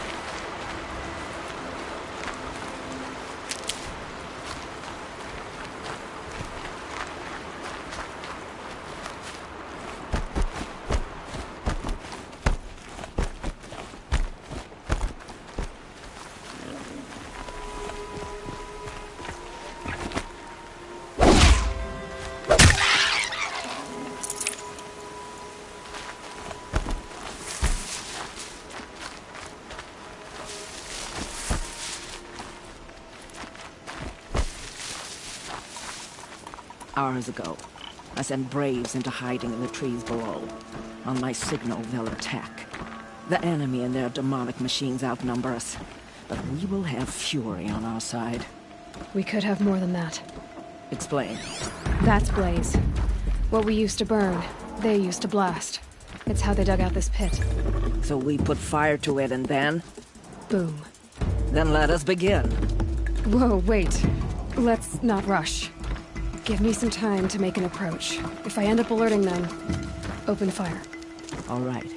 Hours ago, I sent braves into hiding in the trees below. On my signal, they'll attack. The enemy and their demonic machines outnumber us, but we will have fury on our side. We could have more than that. Explain. That's Blaze. What we used to burn, they used to blast. It's how they dug out this pit. So we put fire to it and then? Boom. Then let us begin. Whoa, wait. Let's not rush. Give me some time to make an approach. If I end up alerting them, open fire. All right.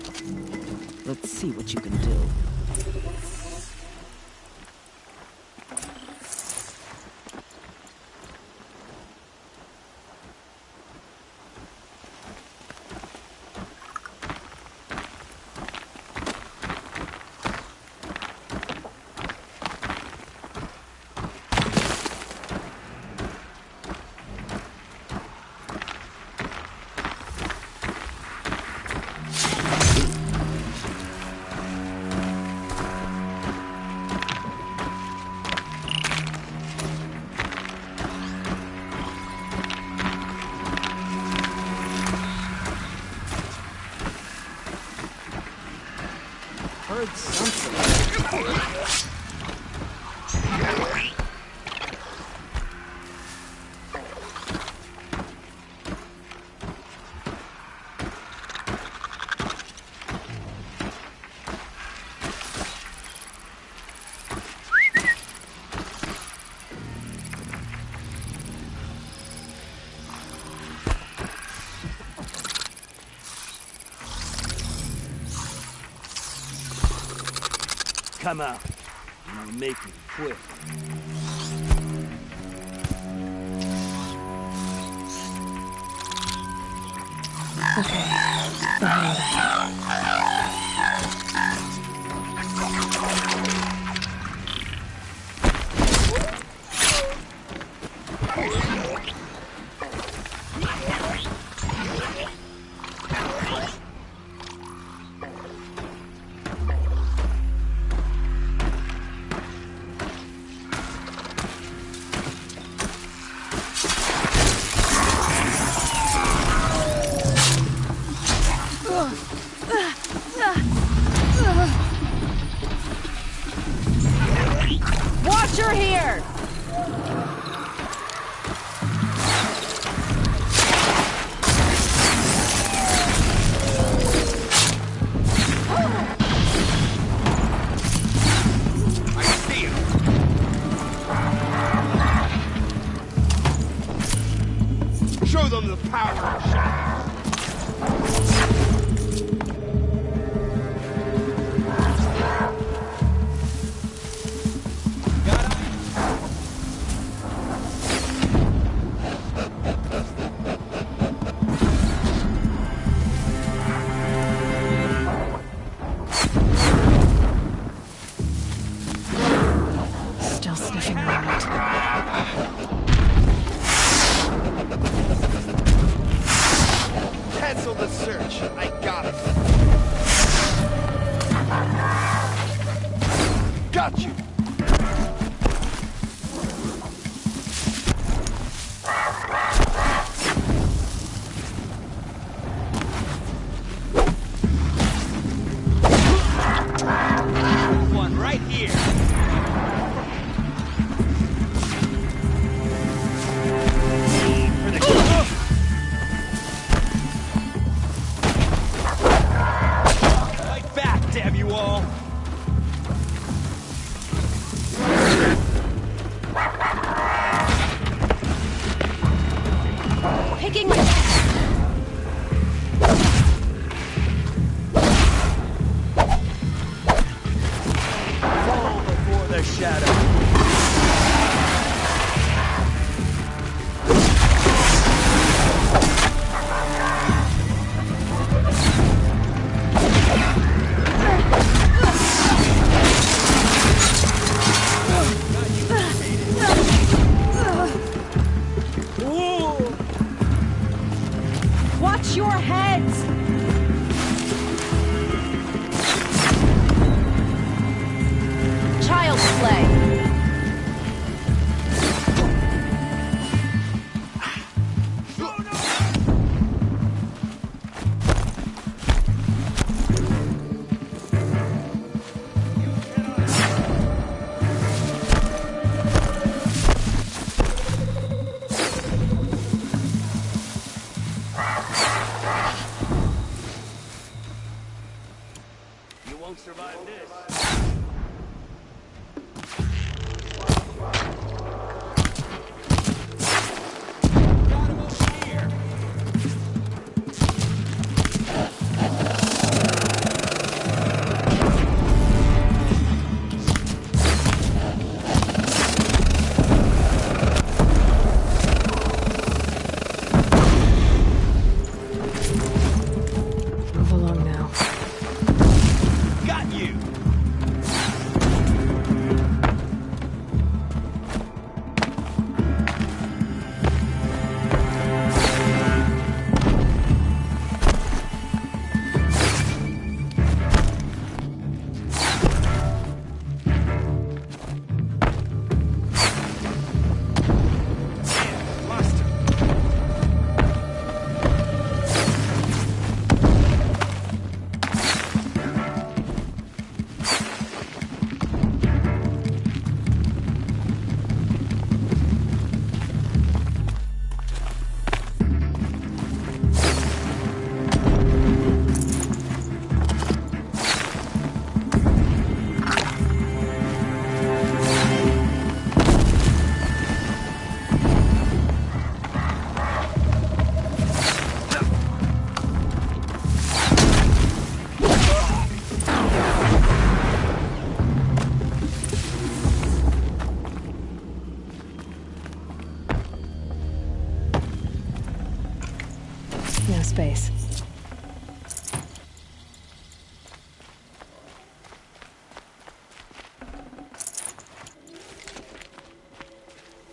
Let's see what you can do. heard something. Come out. And I'll make it quick. Okay. Behind Watcher here! I see him. Show them the power of shadows. Still sniffing around. Cancel the search. I got it. Got you. One right here. For the fight back, damn you all! Picking Fall before the shadow. Watch your heads! Child's play. You won't survive this. Got him over here. Move along now. Got you.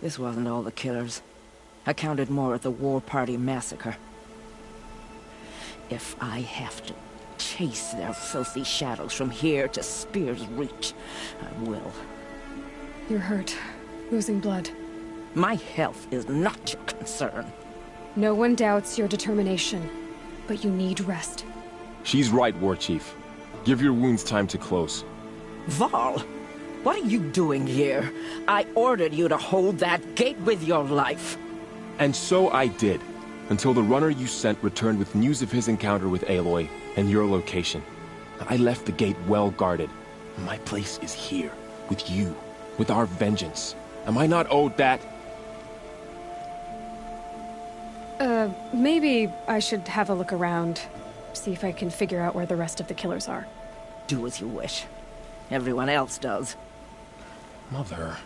This wasn't all the killers. I counted more at the war party massacre. If I have to chase their filthy shadows from here to Spear's Reach, I will. You're hurt. Losing blood. My health is not your concern. No one doubts your determination, but you need rest. She's right, War Chief. Give your wounds time to close. Val, what are you doing here? I ordered you to hold that gate with your life. And so I did, until the runner you sent returned with news of his encounter with Aloy and your location. I left the gate well guarded. My place is here, with you, with our vengeance. Am I not owed that? Maybe I should have a look around. See if I can figure out where the rest of the killers are. Do as you wish. Everyone else does. Mother...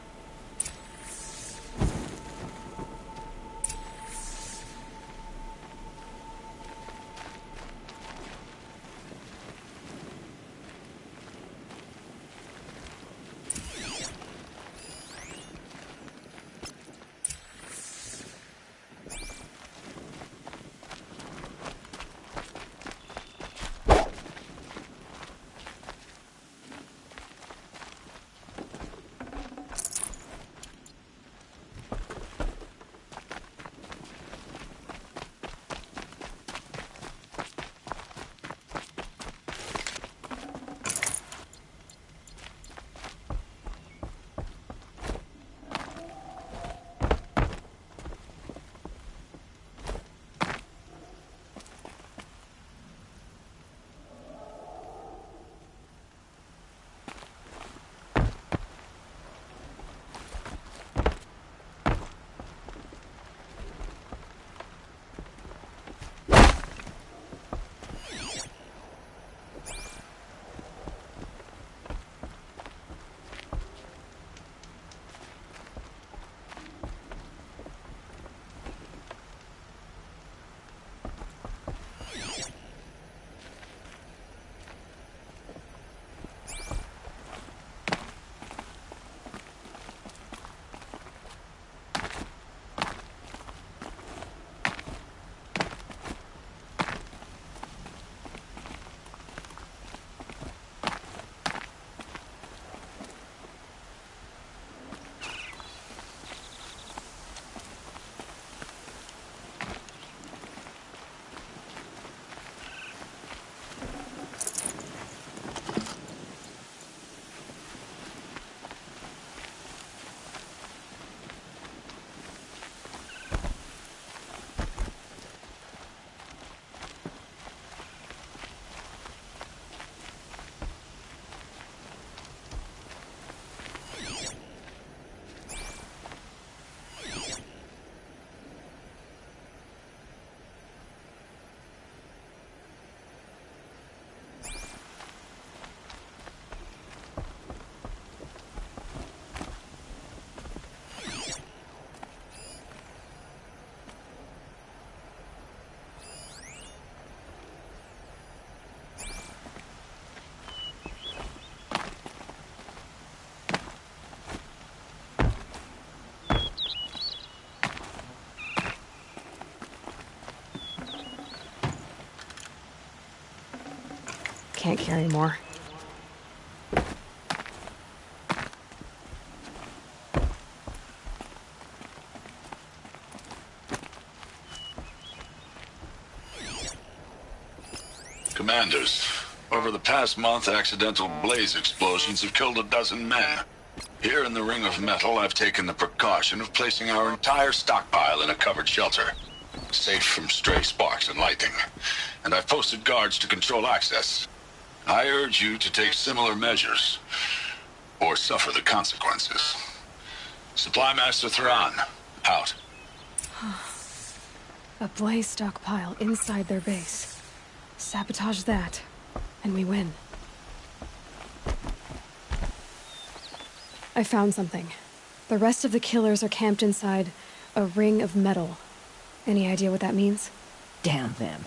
Can't carry more. Commanders, over the past month, accidental blaze explosions have killed a dozen men. Here in the Ring of Metal, I've taken the precaution of placing our entire stockpile in a covered shelter, safe from stray sparks and lightning. And I've posted guards to control access. I urge you to take similar measures, or suffer the consequences. Supply Master Thrawn, out. A blaze stockpile inside their base. Sabotage that, and we win. I found something. The rest of the killers are camped inside a ring of metal. Any idea what that means? Damn them.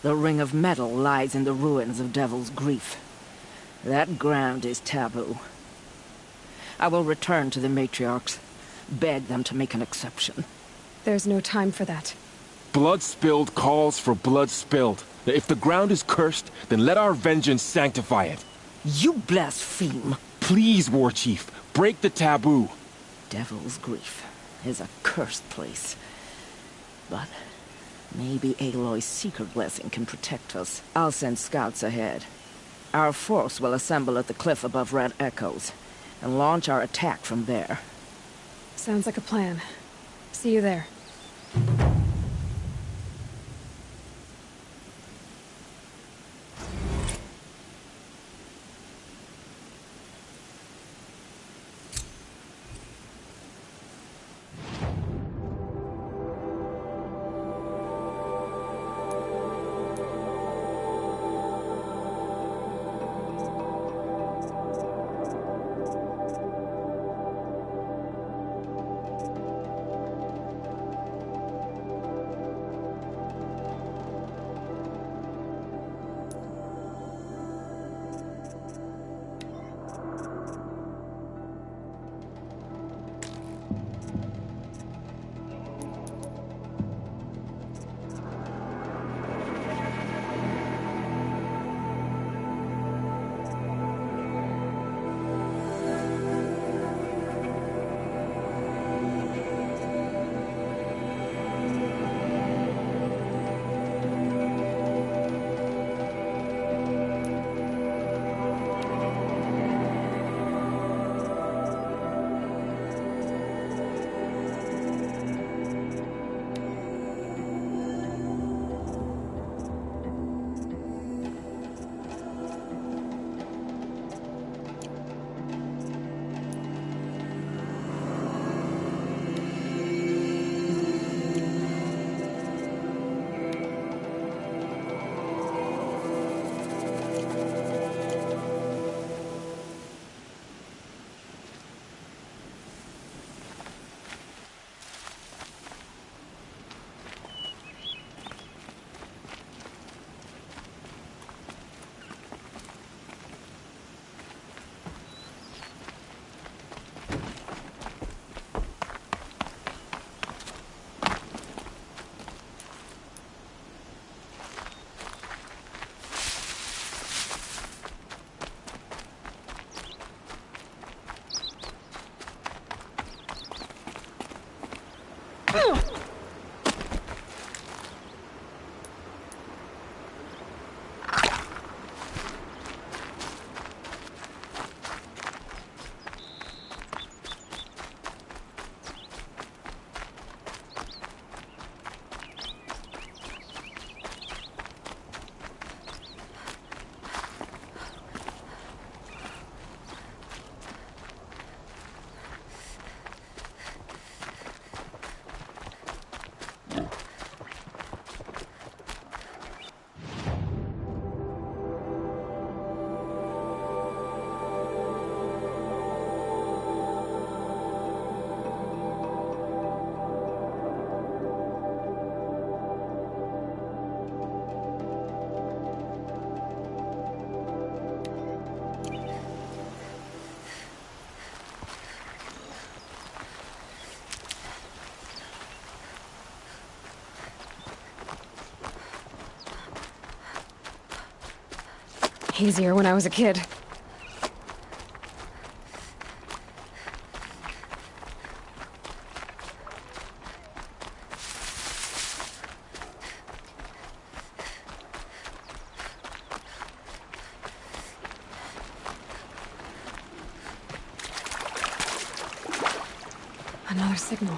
The Ring of Metal lies in the ruins of Devil's Grief. That ground is taboo. I will return to the matriarchs. Beg them to make an exception. There's no time for that. Blood spilled calls for blood spilled. If the ground is cursed, then let our vengeance sanctify it. You blaspheme. Please, War Chief, break the taboo. Devil's Grief is a cursed place. But maybe Aloy's secret blessing can protect us. I'll send scouts ahead. Our force will assemble at the cliff above Red Echoes, and launch our attack from there. Sounds like a plan. See you there. Easier when I was a kid. Another signal.